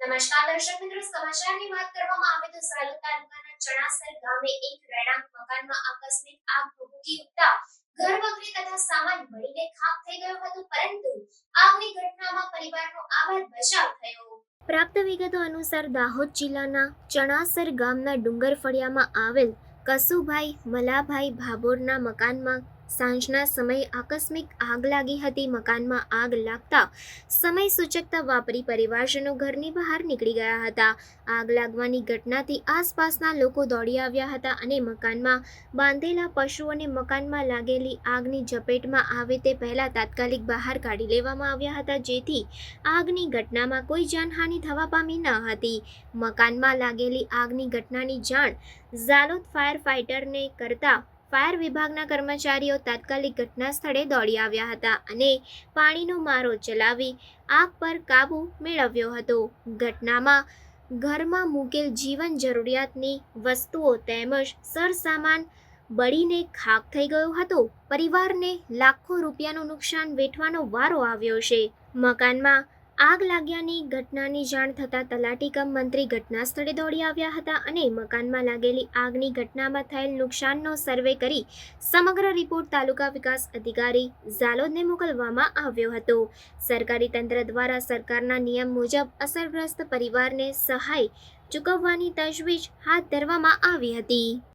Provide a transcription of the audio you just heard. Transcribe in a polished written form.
નમસ્કાર દર્શક મિત્રો, સમાચારની વાત કરવામાં આવે તો ઝાલોદ તાલુકાના ચણાસર ગામે એક રહેણાંક મકાનમાં આકસ્મિક આગ ભભૂકી ઉઠતા ઘર વખરી તથા સામાન બળીને ખાખ થઈ ગયો હતો, પરંતુ આગની ઘટનામાં પરિવારનો આબાદ બચાવ થયો. પ્રાપ્ત વિગતો અનુસાર દાહોદ જિલ્લાના ચણાસર ગામના ડુંગર ફળિયામાં આવેલ કસુભાઈ મલાભાઈ ભાભોરના મકાનમાં સાંજના સમયે આકસ્મિક આગ લાગી હતી. મકાનમાં આગ લાગતા સમય સૂચકતા વાપરી પરિવારજનો ઘરની બહાર નીકળી ગયા હતા. આગ લાગવાની ઘટનાથી આસપાસના લોકો દોડી આવ્યા હતા અને મકાનમાં બાંધેલા પશુઓને મકાનમાં લાગેલી આગની ઝપેટમાં આવે તે પહેલા તાત્કાલિક બહાર કાઢી લેવામાં આવ્યા હતા, જેથી આગની ઘટનામાં કોઈ જાનહાનિ થવા પામી ન હતી. મકાનમાં લાગેલી આગની ઘટનાની જાણ ઝાલોદ ફાયર ફાઇટરને કરતા ફાયર વિભાગના કર્મચારીઓ તાત્કાલિક ઘટના સ્થળે દોડી આવ્યા હતા અને પાણીનો મારો ચલાવી આગ પર કાબૂ મેળવ્યો હતો. ઘટનામાં ઘરમાં મૂકેલ જીવન જરૂરિયાતની વસ્તુઓ તેમજ સરસામાન બળીને ખાખ થઈ ગયો હતો. પરિવારને લાખો રૂપિયાનું નુકસાન વેઠવાનો વારો આવ્યો છે. મકાનમાં આગ લાગ્યાની ઘટનાની જાણ થતાં તલાટી કમ મંત્રી ઘટના સ્થળે દોડી આવ્યા હતા અને મકાનમાં લાગેલી આગની ઘટનામાં થયેલ નુકસાનનો સર્વે કરી સમગ્ર રિપોર્ટ તાલુકા વિકાસ અધિકારી ઝાલોદને મોકલવામાં આવ્યો હતો. સરકારી તંત્ર દ્વારા સરકારના નિયમ મુજબ અસરગ્રસ્ત પરિવારને સહાય ચૂકવવાની તજવીજ હાથ ધરવામાં આવી હતી.